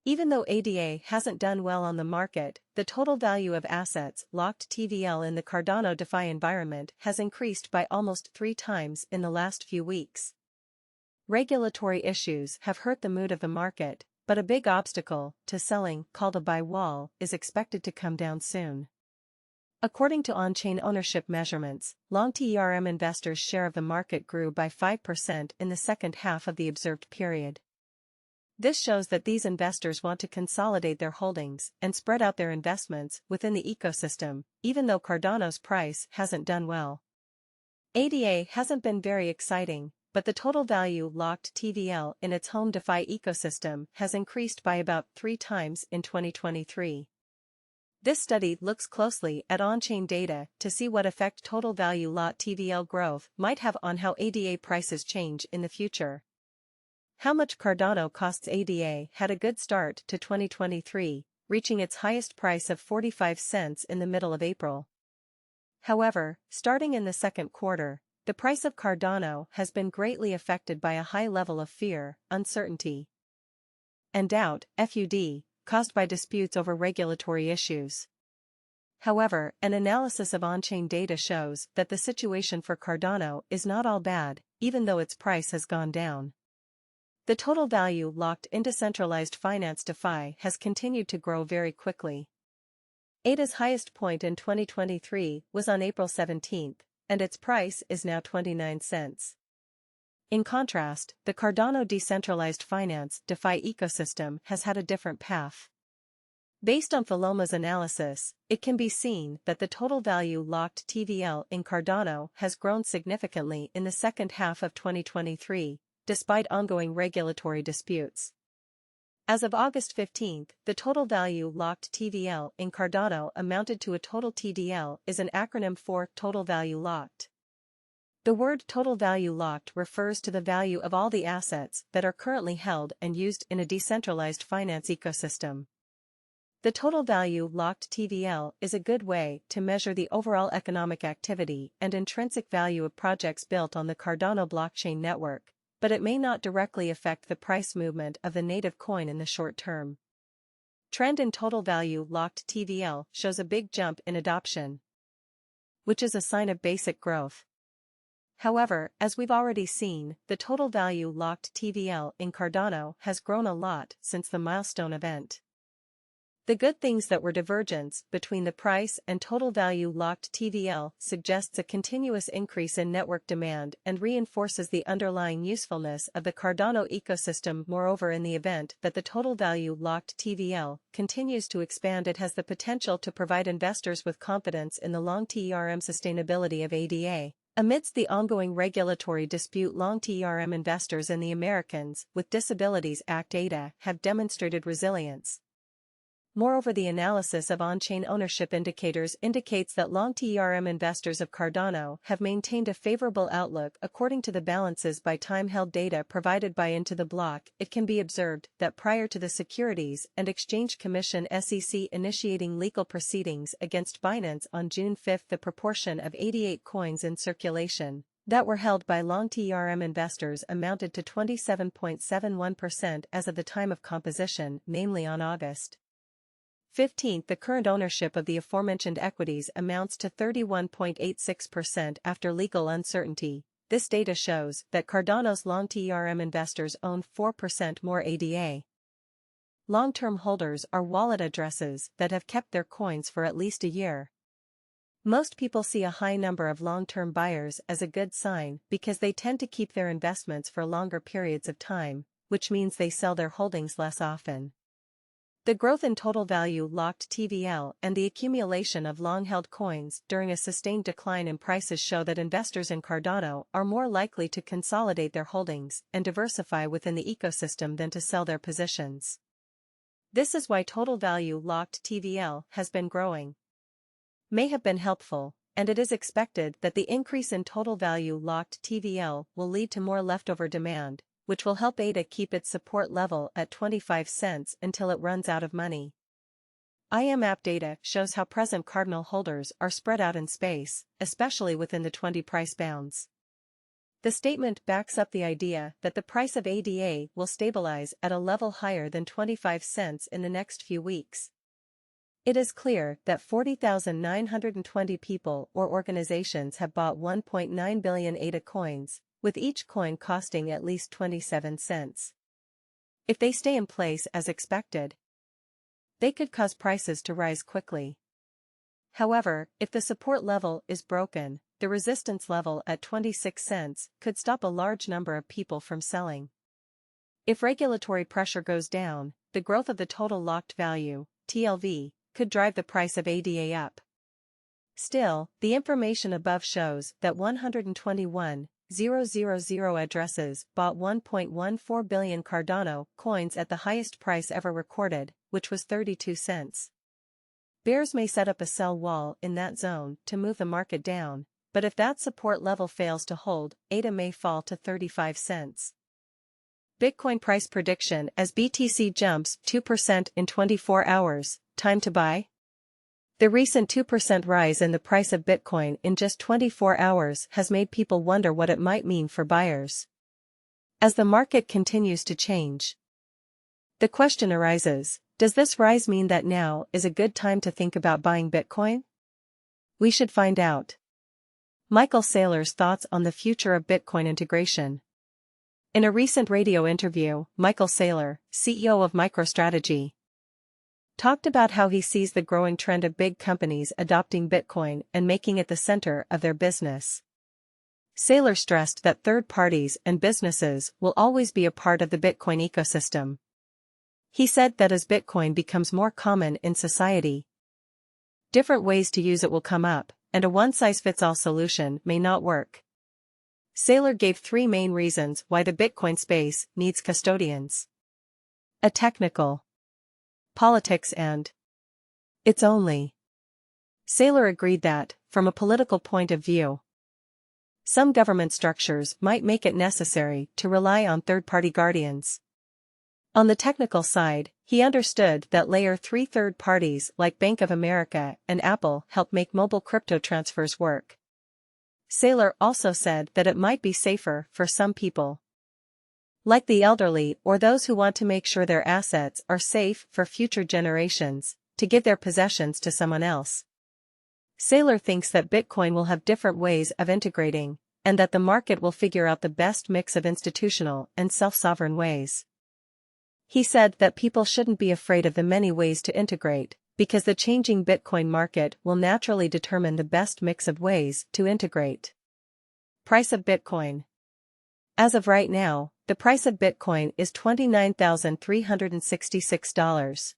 Even though ADA hasn't done well on the market, the total value of assets locked TVL in the Cardano DeFi environment has increased by almost 3 times in the last few weeks. Regulatory issues have hurt the mood of the market, but a big obstacle to selling, called a buy wall, is expected to come down soon. According to on-chain ownership measurements, long TERM investors' share of the market grew by 5% in the second half of the observed period. This shows that these investors want to consolidate their holdings and spread out their investments within the ecosystem, even though Cardano's price hasn't done well. ADA hasn't been very exciting, but the total value locked TVL in its home DeFi ecosystem has increased by about 3 times in 2023. This study looks closely at on-chain data to see what effect total value locked TVL growth might have on how ADA prices change in the future. How much Cardano costs ADA had a good start to 2023, reaching its highest price of 45 cents in the middle of April. However, starting in the second quarter, the price of Cardano has been greatly affected by a high level of fear, uncertainty, and doubt, FUD, caused by disputes over regulatory issues. However, an analysis of on-chain data shows that the situation for Cardano is not all bad, even though its price has gone down. The total value locked in decentralized finance DeFi has continued to grow very quickly. ADA's highest point in 2023 was on April 17, and its price is now 29 cents. In contrast, the Cardano decentralized finance DeFi ecosystem has had a different path. Based on Philoma's analysis, it can be seen that the total value locked TVL in Cardano has grown significantly in the second half of 2023. Despite ongoing regulatory disputes. As of August 15, the total value locked TVL in Cardano amounted to a total TDL is an acronym for total value locked. The word total value locked refers to the value of all the assets that are currently held and used in a decentralized finance ecosystem. The total value locked TVL is a good way to measure the overall economic activity and intrinsic value of projects built on the Cardano blockchain network, but it may not directly affect the price movement of the native coin in the short term. Trend in total value locked TVL shows a big jump in adoption, which is a sign of basic growth. However, as we've already seen, the total value locked TVL in Cardano has grown a lot since the milestone event. The good things that were divergence between the price and total value locked TVL suggests a continuous increase in network demand and reinforces the underlying usefulness of the Cardano ecosystem. Moreover, in the event that the total value locked TVL continues to expand, it has the potential to provide investors with confidence in the long-term sustainability of ADA. Amidst the ongoing regulatory dispute, long-term investors in the Americans with Disabilities Act ADA have demonstrated resilience. Moreover, the analysis of on-chain ownership indicators indicates that long-term investors of Cardano have maintained a favorable outlook. According to the balances by time-held data provided by Into the Block, it can be observed that prior to the Securities and Exchange Commission (SEC) initiating legal proceedings against Binance on June 5, the proportion of 88 coins in circulation that were held by long-term investors amounted to 27.71% as of the time of composition, namely on August 15, the current ownership of the aforementioned equities amounts to 31.86% after legal uncertainty. This data shows that Cardano's long-term investors own 4% more ADA. Long-term holders are wallet addresses that have kept their coins for at least a year. Most people see a high number of long-term buyers as a good sign because they tend to keep their investments for longer periods of time, which means they sell their holdings less often. The growth in total value locked TVL and the accumulation of long-held coins during a sustained decline in prices show that investors in Cardano are more likely to consolidate their holdings and diversify within the ecosystem than to sell their positions. This is why total value locked TVL has been growing. May have been helpful, and it is expected that the increase in total value locked TVL will lead to more leftover demand, which will help ADA keep its support level at 25 cents until it runs out of money. IMAP data shows how present Cardinal holders are spread out in space, especially within the 20 price bounds. The statement backs up the idea that the price of ADA will stabilize at a level higher than 25 cents in the next few weeks. It is clear that 40,920 people or organizations have bought 1.9 billion ADA coins, with each coin costing at least 27 cents. If they stay in place as expected, they could cause prices to rise quickly. However, if the support level is broken, the resistance level at 26 cents could stop a large number of people from selling. If regulatory pressure goes down, the growth of the total locked value, TLV, could drive the price of ADA up. Still, the information above shows that 121,000 addresses bought 1.14 billion Cardano coins at the highest price ever recorded, which was 32 cents. Bears may set up a sell wall in that zone to move the market down, but if that support level fails to hold, ADA may fall to 35 cents. Bitcoin price prediction as BTC jumps 2% in 24 hours, time to buy? The recent 2% rise in the price of Bitcoin in just 24 hours has made people wonder what it might mean for buyers. As the market continues to change, the question arises, does this rise mean that now is a good time to think about buying Bitcoin? We should find out. Michael Saylor's thoughts on the future of Bitcoin integration. In a recent radio interview, Michael Saylor, CEO of MicroStrategy, talked about how he sees the growing trend of big companies adopting Bitcoin and making it the center of their business. Saylor stressed that third parties and businesses will always be a part of the Bitcoin ecosystem. He said that as Bitcoin becomes more common in society, different ways to use it will come up, and a one-size-fits-all solution may not work. Saylor gave 3 main reasons why the Bitcoin space needs custodians: a technical, politics, and it's only. Saylor agreed that, from a political point of view, some government structures might make it necessary to rely on third-party guardians. On the technical side, he understood that Layer 3 third parties like Bank of America and Apple help make mobile crypto transfers work. Saylor also said that it might be safer for some people, like the elderly or those who want to make sure their assets are safe for future generations, to give their possessions to someone else. Saylor thinks that Bitcoin will have different ways of integrating, and that the market will figure out the best mix of institutional and self-sovereign ways. He said that people shouldn't be afraid of the many ways to integrate, because the changing Bitcoin market will naturally determine the best mix of ways to integrate. Price of Bitcoin. As of right now, the price of Bitcoin is $29,366.